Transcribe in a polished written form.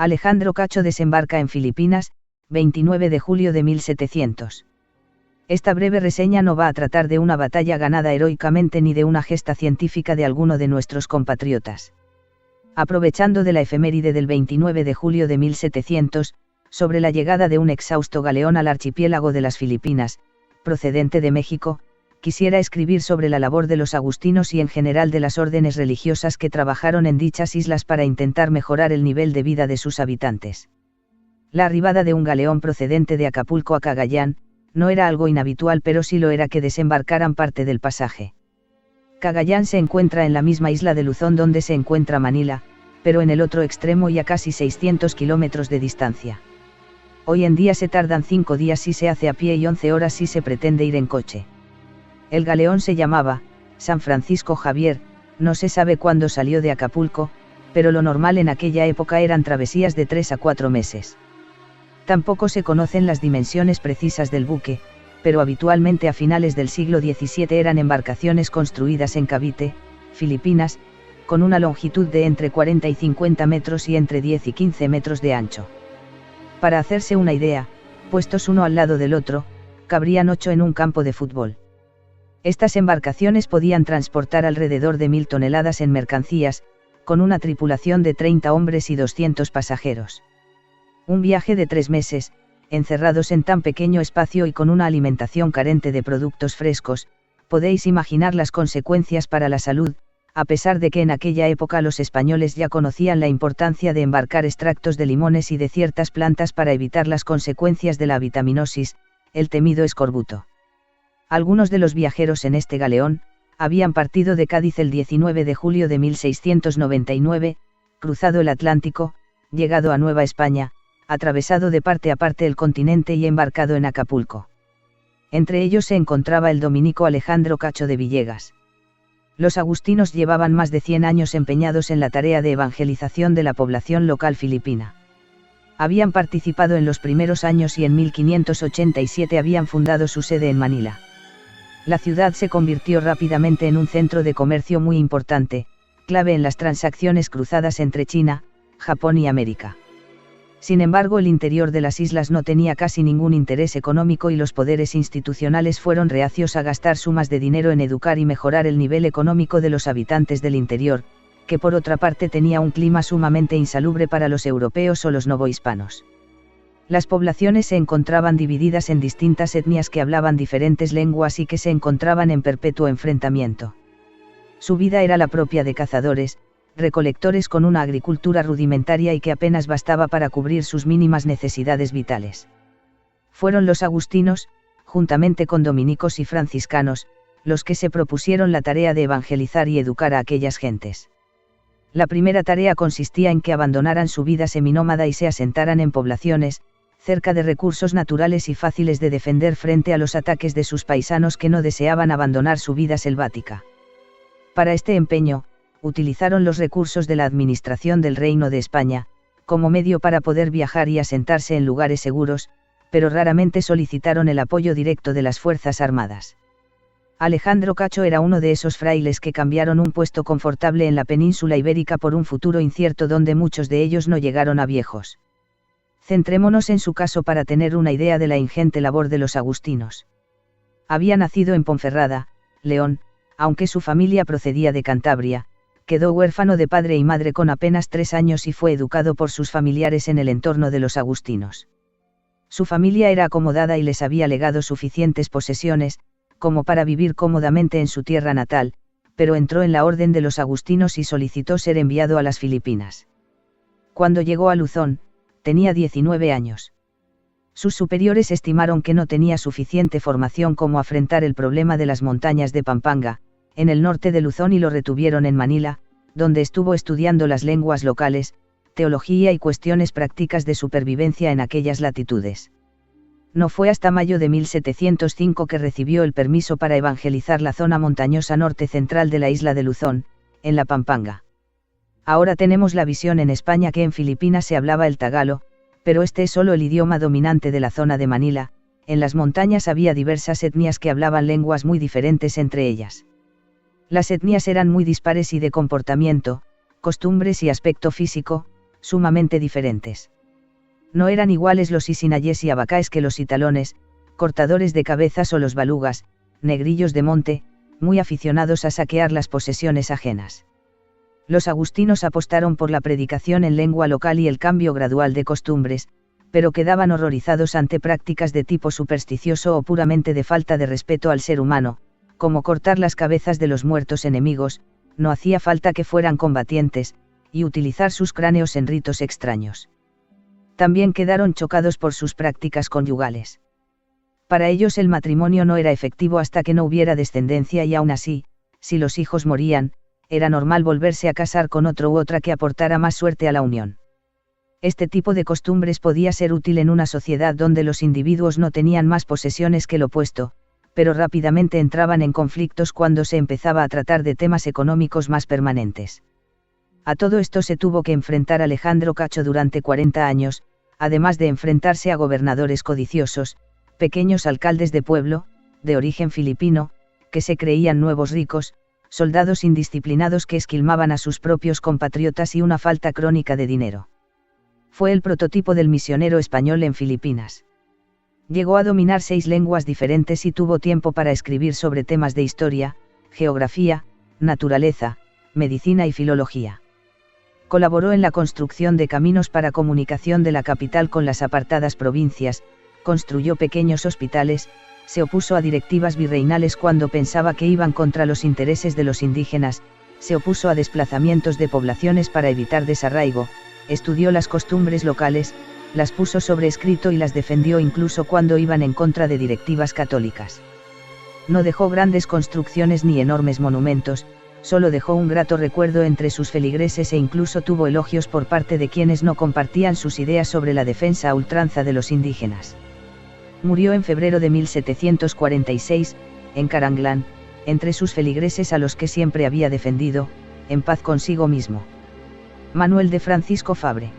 Alejandro Cacho desembarca en Filipinas, 29 de julio de 1700. Esta breve reseña no va a tratar de una batalla ganada heroicamente ni de una gesta científica de alguno de nuestros compatriotas. Aprovechando de la efeméride del 29 de julio de 1700, sobre la llegada de un exhausto galeón al archipiélago de las Filipinas, procedente de México, quisiera escribir sobre la labor de los agustinos y en general de las órdenes religiosas que trabajaron en dichas islas para intentar mejorar el nivel de vida de sus habitantes. La arribada de un galeón procedente de Acapulco a Cagayán, no era algo inhabitual, pero sí lo era que desembarcaran parte del pasaje. Cagayán se encuentra en la misma isla de Luzón donde se encuentra Manila, pero en el otro extremo y a casi 600 kilómetros de distancia. Hoy en día se tardan 5 días si se hace a pie y 11 horas si se pretende ir en coche. El galeón se llamaba San Francisco Javier, no se sabe cuándo salió de Acapulco, pero lo normal en aquella época eran travesías de 3 a 4 meses. Tampoco se conocen las dimensiones precisas del buque, pero habitualmente a finales del siglo XVII eran embarcaciones construidas en Cavite, Filipinas, con una longitud de entre 40 y 50 metros y entre 10 y 15 metros de ancho. Para hacerse una idea, puestos uno al lado del otro, cabrían 8 en un campo de fútbol. Estas embarcaciones podían transportar alrededor de 1000 toneladas en mercancías, con una tripulación de 30 hombres y 200 pasajeros. Un viaje de 3 meses, encerrados en tan pequeño espacio y con una alimentación carente de productos frescos, podéis imaginar las consecuencias para la salud, a pesar de que en aquella época los españoles ya conocían la importancia de embarcar extractos de limones y de ciertas plantas para evitar las consecuencias de la vitaminosis, el temido escorbuto. Algunos de los viajeros en este galeón, habían partido de Cádiz el 19 de julio de 1699, cruzado el Atlántico, llegado a Nueva España, atravesado de parte a parte el continente y embarcado en Acapulco. Entre ellos se encontraba el dominico Alejandro Cacho de Villegas. Los agustinos llevaban más de 100 años empeñados en la tarea de evangelización de la población local filipina. Habían participado en los primeros años y en 1587 habían fundado su sede en Manila. La ciudad se convirtió rápidamente en un centro de comercio muy importante, clave en las transacciones cruzadas entre China, Japón y América. Sin embargo, el interior de las islas no tenía casi ningún interés económico y los poderes institucionales fueron reacios a gastar sumas de dinero en educar y mejorar el nivel económico de los habitantes del interior, que por otra parte tenía un clima sumamente insalubre para los europeos o los novohispanos. Las poblaciones se encontraban divididas en distintas etnias que hablaban diferentes lenguas y que se encontraban en perpetuo enfrentamiento. Su vida era la propia de cazadores, recolectores con una agricultura rudimentaria y que apenas bastaba para cubrir sus mínimas necesidades vitales. Fueron los agustinos, juntamente con dominicos y franciscanos, los que se propusieron la tarea de evangelizar y educar a aquellas gentes. La primera tarea consistía en que abandonaran su vida seminómada y se asentaran en poblaciones, cerca de recursos naturales y fáciles de defender frente a los ataques de sus paisanos que no deseaban abandonar su vida selvática. Para este empeño, utilizaron los recursos de la administración del Reino de España, como medio para poder viajar y asentarse en lugares seguros, pero raramente solicitaron el apoyo directo de las Fuerzas Armadas. Alejandro Cacho era uno de esos frailes que cambiaron un puesto confortable en la península ibérica por un futuro incierto donde muchos de ellos no llegaron a viejos. Centrémonos en su caso para tener una idea de la ingente labor de los agustinos. Había nacido en Ponferrada, León, aunque su familia procedía de Cantabria, quedó huérfano de padre y madre con apenas 3 años y fue educado por sus familiares en el entorno de los agustinos. Su familia era acomodada y les había legado suficientes posesiones, como para vivir cómodamente en su tierra natal, pero entró en la orden de los agustinos y solicitó ser enviado a las Filipinas. Cuando llegó a Luzón, tenía 19 años. Sus superiores estimaron que no tenía suficiente formación como afrontar el problema de las montañas de Pampanga, en el norte de Luzón y lo retuvieron en Manila, donde estuvo estudiando las lenguas locales, teología y cuestiones prácticas de supervivencia en aquellas latitudes. No fue hasta mayo de 1705 que recibió el permiso para evangelizar la zona montañosa norte central de la isla de Luzón, en la Pampanga. Ahora tenemos la visión en España que en Filipinas se hablaba el tagalo, pero este es solo el idioma dominante de la zona de Manila. En las montañas había diversas etnias que hablaban lenguas muy diferentes entre ellas. Las etnias eran muy dispares y de comportamiento, costumbres y aspecto físico, sumamente diferentes. No eran iguales los isinayés y abacaes que los italones, cortadores de cabezas o los balugas, negrillos de monte, muy aficionados a saquear las posesiones ajenas. Los agustinos apostaron por la predicación en lengua local y el cambio gradual de costumbres, pero quedaban horrorizados ante prácticas de tipo supersticioso o puramente de falta de respeto al ser humano, como cortar las cabezas de los muertos enemigos, no hacía falta que fueran combatientes, y utilizar sus cráneos en ritos extraños. También quedaron chocados por sus prácticas conyugales. Para ellos el matrimonio no era efectivo hasta que no hubiera descendencia y aún así, si los hijos morían, era normal volverse a casar con otro u otra que aportara más suerte a la unión. Este tipo de costumbres podía ser útil en una sociedad donde los individuos no tenían más posesiones que el opuesto, pero rápidamente entraban en conflictos cuando se empezaba a tratar de temas económicos más permanentes. A todo esto se tuvo que enfrentar Alejandro Cacho durante 40 años, además de enfrentarse a gobernadores codiciosos, pequeños alcaldes de pueblo, de origen filipino, que se creían nuevos ricos, soldados indisciplinados que esquilmaban a sus propios compatriotas y una falta crónica de dinero. Fue el prototipo del misionero español en Filipinas. Llegó a dominar 6 lenguas diferentes y tuvo tiempo para escribir sobre temas de historia, geografía, naturaleza, medicina y filología. Colaboró en la construcción de caminos para comunicación de la capital con las apartadas provincias, construyó pequeños hospitales, se opuso a directivas virreinales cuando pensaba que iban contra los intereses de los indígenas, se opuso a desplazamientos de poblaciones para evitar desarraigo, estudió las costumbres locales, las puso sobre escrito y las defendió incluso cuando iban en contra de directivas católicas. No dejó grandes construcciones ni enormes monumentos, solo dejó un grato recuerdo entre sus feligreses e incluso tuvo elogios por parte de quienes no compartían sus ideas sobre la defensa a ultranza de los indígenas. Murió en febrero de 1746, en Caranglán, entre sus feligreses a los que siempre había defendido, en paz consigo mismo. Manuel de Francisco Fabre.